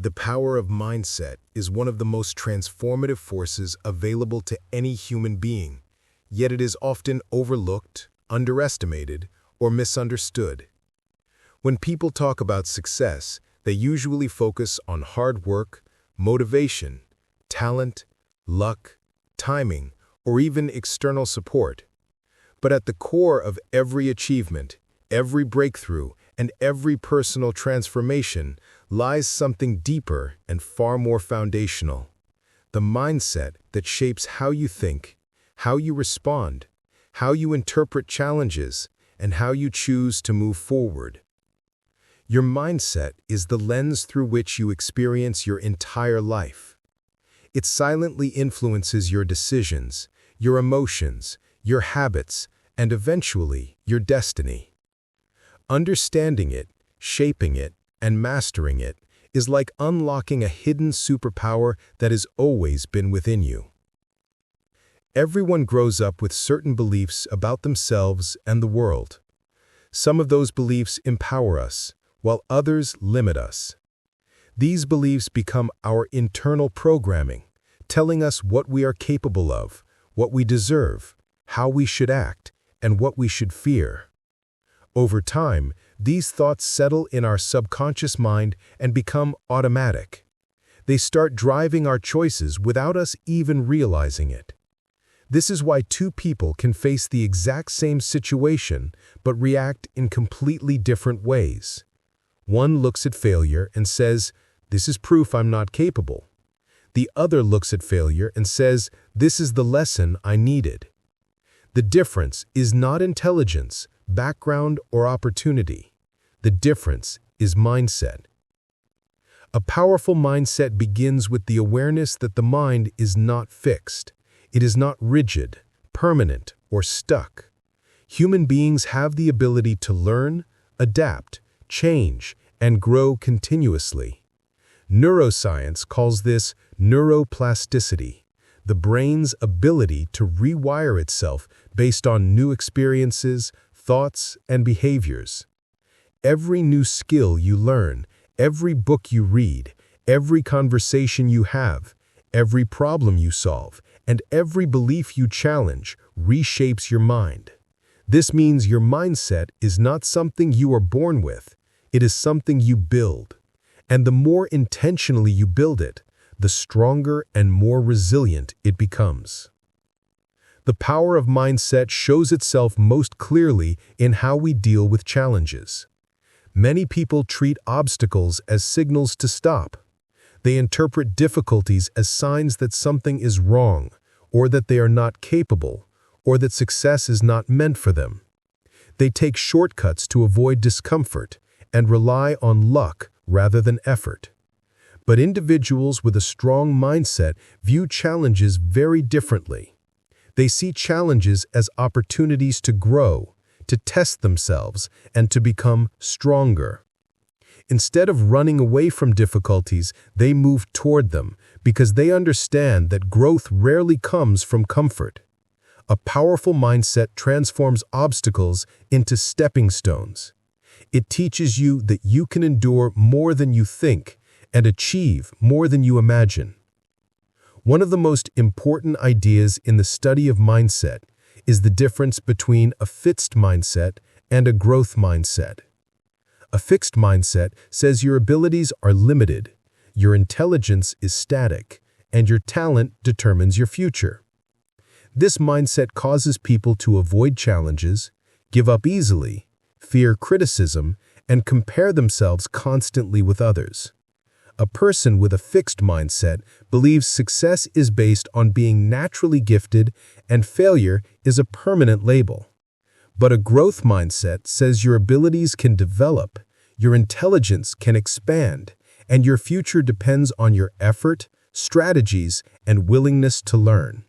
The power of mindset is one of the most transformative forces available to any human being, yet it is often overlooked, underestimated, or misunderstood. When people talk about success, they usually focus on hard work, motivation, talent, luck, timing, or even external support. But at the core of every achievement, every breakthrough, and every personal transformation lies something deeper and far more foundational: the mindset that shapes how you think, how you respond, how you interpret challenges, and how you choose to move forward. Your mindset is the lens through which you experience your entire life. It silently influences your decisions, your emotions, your habits, and eventually your destiny. Understanding it, shaping it, and mastering it is like unlocking a hidden superpower that has always been within you. Everyone grows up with certain beliefs about themselves and the world. Some of those beliefs empower us, while others limit us. These beliefs become our internal programming, telling us what we are capable of, what we deserve, how we should act, and what we should fear. Over time, these thoughts settle in our subconscious mind and become automatic. They start driving our choices without us even realizing it. This is why two people can face the exact same situation but react in completely different ways. One looks at failure and says, "This is proof I'm not capable." The other looks at failure and says, "This is the lesson I needed." The difference is not intelligence, background, or opportunity. The difference is mindset. A powerful mindset begins with the awareness that the mind is not fixed. It is not rigid, permanent, or stuck. Human beings have the ability to learn, adapt, change, and grow continuously. Neuroscience calls this neuroplasticity, the brain's ability to rewire itself based on new experiences, thoughts, and behaviors. Every new skill you learn, every book you read, every conversation you have, every problem you solve, and every belief you challenge reshapes your mind. This means your mindset is not something you are born with, it is something you build. And the more intentionally you build it, the stronger and more resilient it becomes. The power of mindset shows itself most clearly in how we deal with challenges. Many people treat obstacles as signals to stop. They interpret difficulties as signs that something is wrong, or that they are not capable, or that success is not meant for them. They take shortcuts to avoid discomfort and rely on luck rather than effort. But individuals with a strong mindset view challenges very differently. They see challenges as opportunities to grow, to test themselves, and to become stronger. Instead of running away from difficulties, they move toward them because they understand that growth rarely comes from comfort. A powerful mindset transforms obstacles into stepping stones. It teaches you that you can endure more than you think and achieve more than you imagine. One of the most important ideas in the study of mindset is the difference between a fixed mindset and a growth mindset. A fixed mindset says your abilities are limited, your intelligence is static, and your talent determines your future. This mindset causes people to avoid challenges, give up easily, fear criticism, and compare themselves constantly with others. A person with a fixed mindset believes success is based on being naturally gifted and failure is a permanent label. But a growth mindset says your abilities can develop, your intelligence can expand, and your future depends on your effort, strategies, and willingness to learn.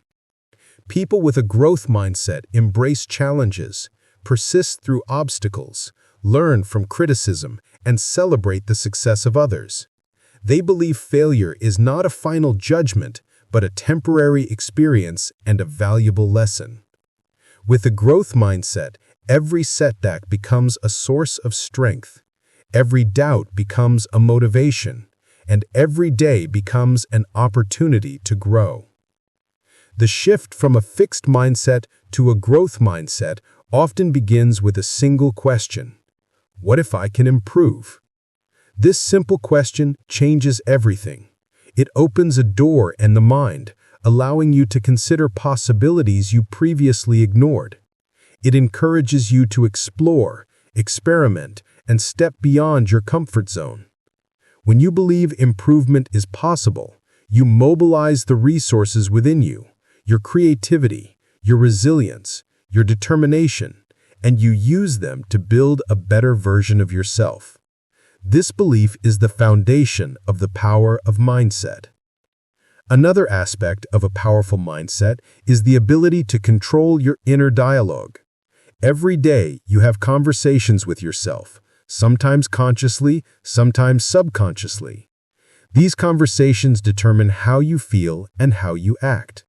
People with a growth mindset embrace challenges, persist through obstacles, learn from criticism, and celebrate the success of others. They believe failure is not a final judgment, but a temporary experience and a valuable lesson. With a growth mindset, every setback becomes a source of strength. Every doubt becomes a motivation, and every day becomes an opportunity to grow. The shift from a fixed mindset to a growth mindset often begins with a single question: what if I can improve? This simple question changes everything. It opens a door in the mind, allowing you to consider possibilities you previously ignored. It encourages you to explore, experiment, and step beyond your comfort zone. When you believe improvement is possible, you mobilize the resources within you, your creativity, your resilience, your determination, and you use them to build a better version of yourself. This belief is the foundation of the power of mindset. Another aspect of a powerful mindset is the ability to control your inner dialogue. Every day, you have conversations with yourself, sometimes consciously, sometimes subconsciously. These conversations determine how you feel and how you act.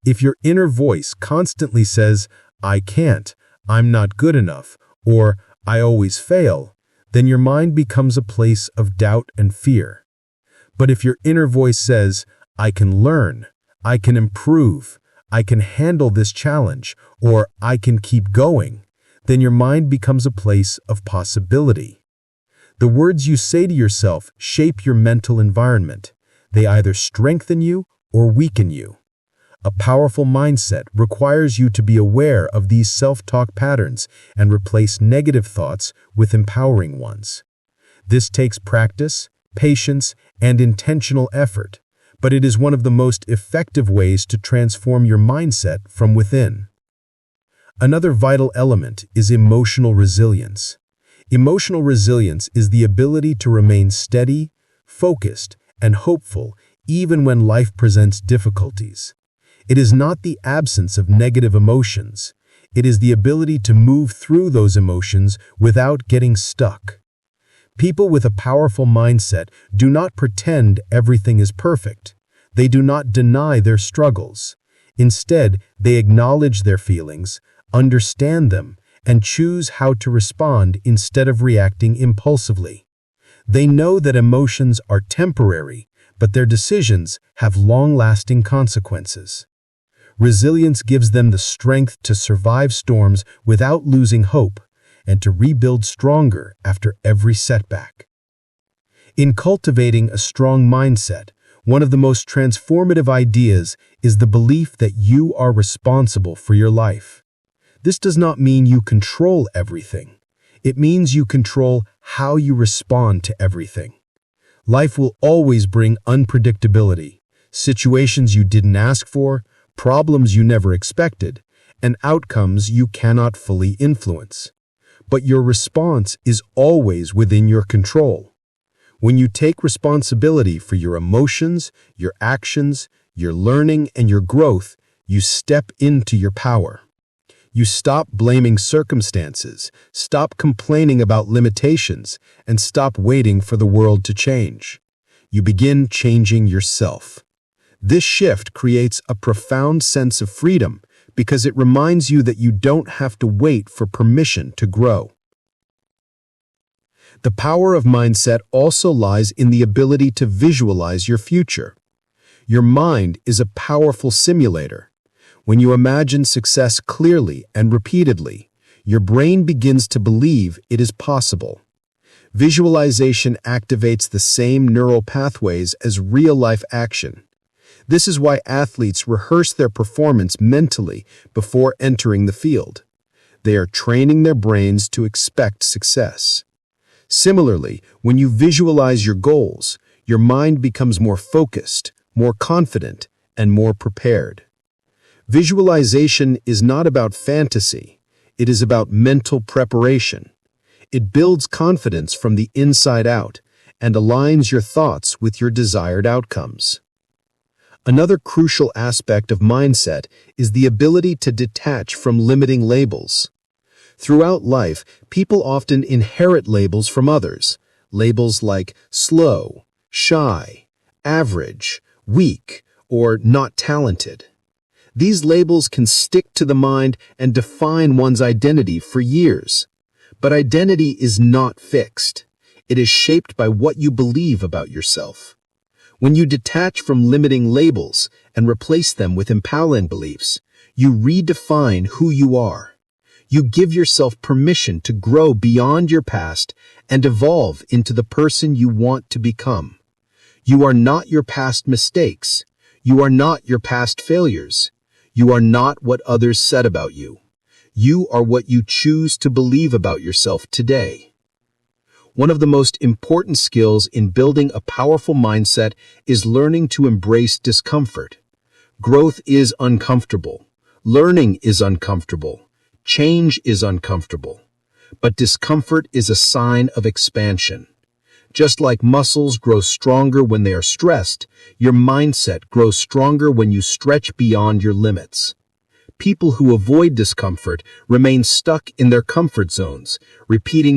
If your inner voice constantly says, "I can't," "I'm not good enough," or "I always fail," then your mind becomes a place of doubt and fear. But if your inner voice says, "I can learn," "I can improve," "I can handle this challenge," or "I can keep going," then your mind becomes a place of possibility. The words you say to yourself shape your mental environment. They either strengthen you or weaken you. A powerful mindset requires you to be aware of these self-talk patterns and replace negative thoughts with empowering ones. This takes practice, patience, and intentional effort, but it is one of the most effective ways to transform your mindset from within. Another vital element is emotional resilience. Emotional resilience is the ability to remain steady, focused, and hopeful even when life presents difficulties. It is not the absence of negative emotions. It is the ability to move through those emotions without getting stuck. People with a powerful mindset do not pretend everything is perfect. They do not deny their struggles. Instead, they acknowledge their feelings, understand them, and choose how to respond instead of reacting impulsively. They know that emotions are temporary, but their decisions have long-lasting consequences. Resilience gives them the strength to survive storms without losing hope and to rebuild stronger after every setback. In cultivating a strong mindset, one of the most transformative ideas is the belief that you are responsible for your life. This does not mean you control everything. It means you control how you respond to everything. Life will always bring unpredictability, situations you didn't ask for, problems you never expected, and outcomes you cannot fully influence. But your response is always within your control. When you take responsibility for your emotions, your actions, your learning, and your growth, you step into your power. You stop blaming circumstances, stop complaining about limitations, and stop waiting for the world to change. You begin changing yourself. This shift creates a profound sense of freedom because it reminds you that you don't have to wait for permission to grow. The power of mindset also lies in the ability to visualize your future. Your mind is a powerful simulator. When you imagine success clearly and repeatedly, your brain begins to believe it is possible. Visualization activates the same neural pathways as real-life action. This is why athletes rehearse their performance mentally before entering the field. They are training their brains to expect success. Similarly, when you visualize your goals, your mind becomes more focused, more confident, and more prepared. Visualization is not about fantasy. It is about mental preparation. It builds confidence from the inside out and aligns your thoughts with your desired outcomes. Another crucial aspect of mindset is the ability to detach from limiting labels. Throughout life, people often inherit labels from others, labels like slow, shy, average, weak, or not talented. These labels can stick to the mind and define one's identity for years. But identity is not fixed. It is shaped by what you believe about yourself. When you detach from limiting labels and replace them with empowering beliefs, you redefine who you are. You give yourself permission to grow beyond your past and evolve into the person you want to become. You are not your past mistakes. You are not your past failures. You are not what others said about you. You are what you choose to believe about yourself today. One of the most important skills in building a powerful mindset is learning to embrace discomfort. Growth is uncomfortable. Learning is uncomfortable. Change is uncomfortable. But discomfort is a sign of expansion. Just like muscles grow stronger when they are stressed, your mindset grows stronger when you stretch beyond your limits. People who avoid discomfort remain stuck in their comfort zones, repeating